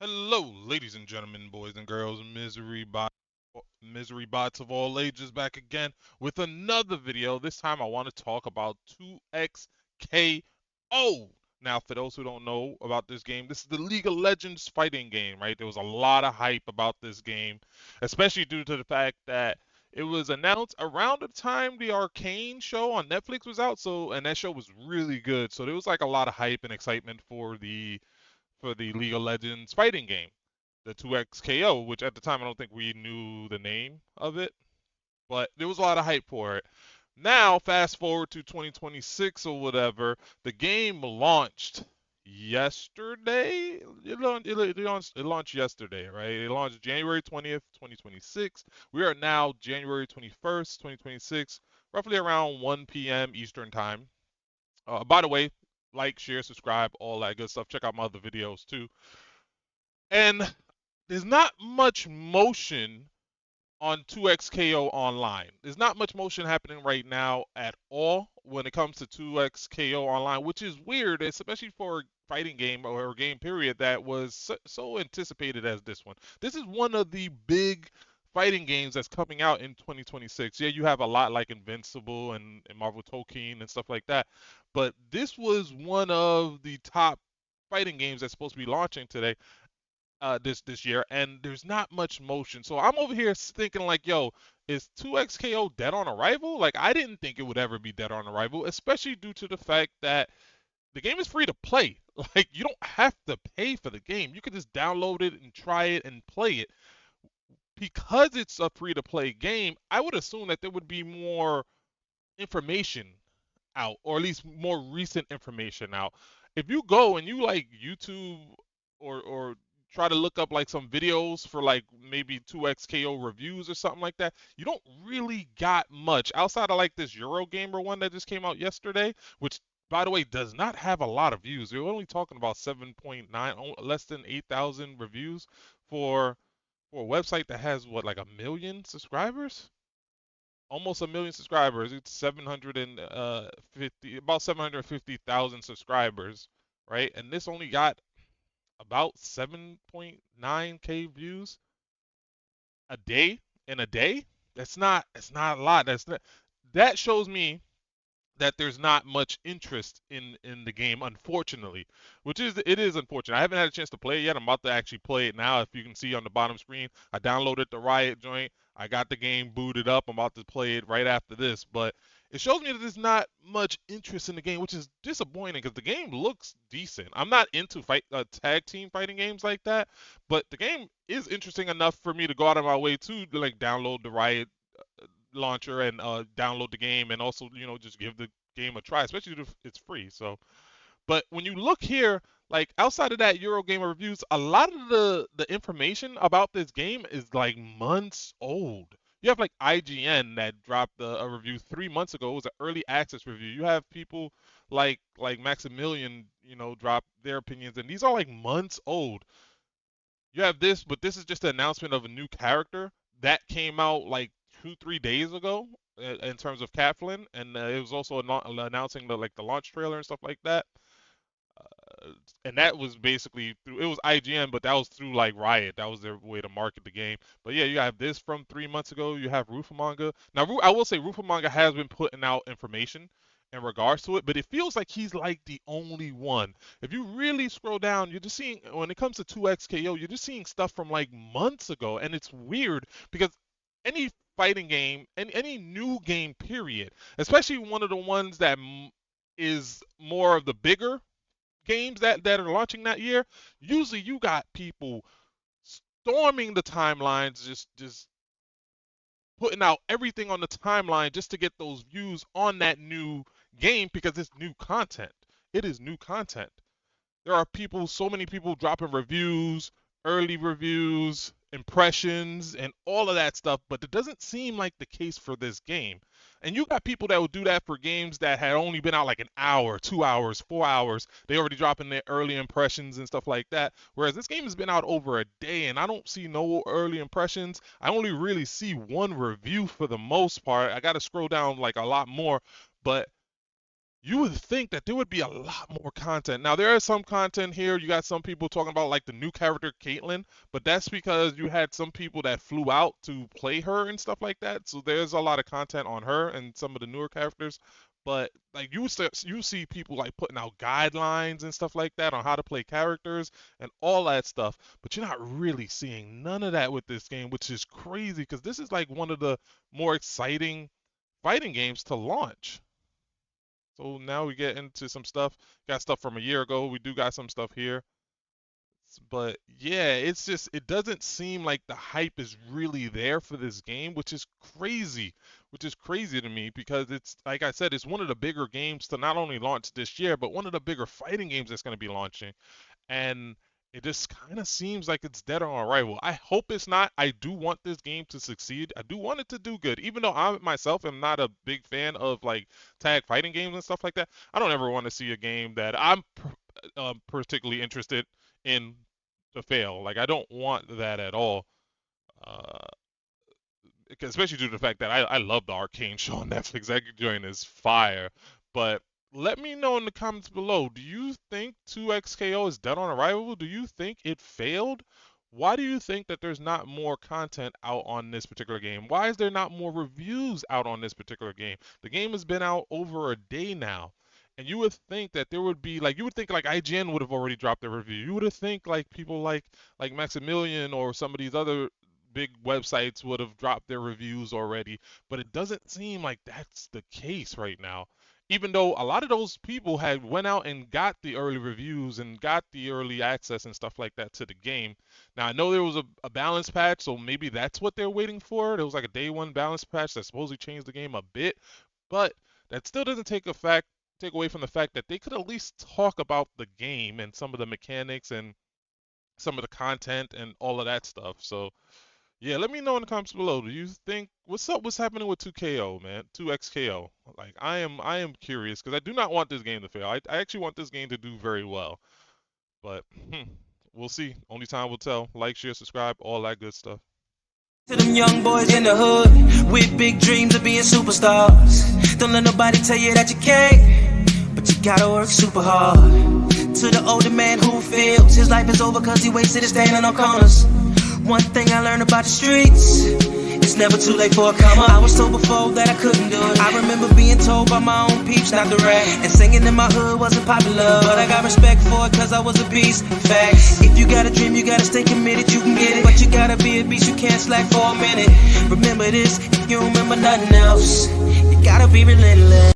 Hello, ladies and gentlemen, boys and girls, misery bots of all ages, back again with another video. This time I want to talk about 2XKO. Now, for those who don't know about this game, this is the League of Legends fighting game, right? There was a lot of hype about this game, especially due to the fact that it was announced around the time the Arcane show on Netflix was out, and that show was really good. So there was like a lot of hype and excitement for the League of Legends fighting game, the 2XKO, which at the time I don't think we knew the name of it, but there was a lot of hype for it. Now, fast forward to 2026 or whatever, the game launched yesterday. It launched yesterday, right? It launched January 20th, 2026. We are now January 21st, 2026, roughly around 1 p.m. Eastern Time. By the way, like, share, subscribe, all that good stuff. Check out my other videos too. And there's not much motion on 2XKO online. There's not much motion happening right now at all when it comes to 2XKO online, which is weird, especially for a fighting game or a game period that was so anticipated as this one. This is one of the big fighting games that's coming out in 2026. Yeah, you have a lot like Invincible and Marvel Tolkien and stuff like that, but this was one of the top fighting games that's supposed to be launching today, this year, and there's not much motion. So I'm over here thinking like, yo, is 2XKO dead on arrival? Like, I didn't think it would ever be dead on arrival, especially due to the fact that the game is free to play. Like, you don't have to pay for the game. You can just download it and try it and play it. Because it's a free to play game, I would assume that there would be more information out, or at least more recent information out. If you go and you like YouTube or try to look up like some videos for like maybe 2XKO reviews or something like that, you don't really got much outside of like this Eurogamer one that just came out yesterday, which by the way does not have a lot of views. We're only talking about 7.9, less than 8,000 reviews for a website that has what, like a million subscribers, almost a million subscribers. It's 750, about 750,000 subscribers, right? And this only got about 7.9K views a day in a day. It's not a lot. That shows me that there's not much interest in the game, unfortunately, which is it is unfortunate. I haven't had a chance to play it yet. I'm about to actually play it now. If you can see on the bottom screen, I downloaded the Riot joint. I got the game booted up. I'm about to play it right after this, but it shows me that there's not much interest in the game, which is disappointing because the game looks decent. I'm not into tag team fighting games like that, but the game is interesting enough for me to go out of my way to like download the Riot launcher and download the game, and also just give the game a try, especially if it's free. So, but when you look here, like outside of that Eurogamer reviews, a lot of the information about this game is like months old. You have like IGN that dropped a review 3 months ago. It was an early access review. You have people like Maximilian, drop their opinions, and these are like months old. You have this, but this is just the announcement of a new character that came out like 2, 3 days ago in terms of Kaplan, and it was also announcing the launch trailer and stuff like that. Uh, and that was basically through, it was IGN, but that was through like Riot. That was their way to market the game. But yeah, you have this from 3 months ago. You have Rufamanga. Now, I will say Rufamanga has been putting out information in regards to it, but it feels like he's like the only one. If you really scroll down, you're just seeing, when it comes to 2XKO, you're just seeing stuff from like months ago, and it's weird because any fighting game, any new game period, especially one of the ones that is more of the bigger games that are launching that year, usually you got people storming the timelines, just putting out everything on the timeline just to get those views on that new game because it's new content. It is new content. There are people, so many people dropping reviews, early reviews, impressions, and all of that stuff, but it doesn't seem like the case for this game. And you got people that will do that for games that had only been out like an hour, 2 hours, 4 hours. They already dropping their early impressions and stuff like that. Whereas this game has been out over a day, and I don't see no early impressions. I only really see one review for the most part. I got to scroll down like a lot more, but you would think that there would be a lot more content. Now there is some content here. You got some people talking about like the new character Caitlyn, but that's because you had some people that flew out to play her and stuff like that. So there's a lot of content on her and some of the newer characters. But like you see people like putting out guidelines and stuff like that on how to play characters and all that stuff. But you're not really seeing none of that with this game, which is crazy because this is like one of the more exciting fighting games to launch. So now we get into some stuff. Got stuff from a year ago. We do got some stuff here. But yeah, it's just it doesn't seem like the hype is really there for this game, which is crazy. Which is crazy to me because it's like I said, it's one of the bigger games to not only launch this year, but one of the bigger fighting games that's going to be launching. And it just kind of seems like it's dead on arrival. I hope it's not. I do want this game to succeed. I do want it to do good. Even though I myself am not a big fan of like tag fighting games and stuff like that, I don't ever want to see a game that I'm particularly interested in to fail. Like I don't want that at all. Uh, Especially due to the fact that I love the Arcane show on Netflix. That joint is fire. But let me know in the comments below. Do you think 2XKO is dead on arrival? Do you think it failed? Why do you think that there's not more content out on this particular game? Why is there not more reviews out on this particular game? The game has been out over a day now. And you would think that there would be like you would think like IGN would have already dropped their review. You would have think like people like Maximilian or some of these other big websites would have dropped their reviews already, but it doesn't seem like that's the case right now. Even though a lot of those people had went out and got the early reviews and got the early access and stuff like that to the game. Now I know there was a balance patch, so maybe that's what they're waiting for. There was like a day one balance patch that supposedly changed the game a bit, but that still doesn't take away from the fact that they could at least talk about the game and some of the mechanics and some of the content and all of that stuff. So yeah, let me know in the comments below. Do you think what's up? What's happening with 2KO, man? 2XKO. Like I am curious because I do not want this game to fail. I actually want this game to do very well. But we'll see. Only time will tell. Like, share, subscribe, all that good stuff. To them young boys in the hood with big dreams of being superstars. Don't let nobody tell you that you can't, but you gotta work super hard. To the older man who feels his life is over cause he wasted it standing on corners. One thing I learned about the streets, it's never too late for a come up. I was told before that I couldn't do it. I remember being told by my own peeps not to rap, and singing in my hood wasn't popular, but I got respect for it cause I was a beast. Facts. If you got a dream, you gotta stay committed, you can get it, but you gotta be a beast, you can't slack for a minute. Remember this, if you remember nothing else, you gotta be relentless.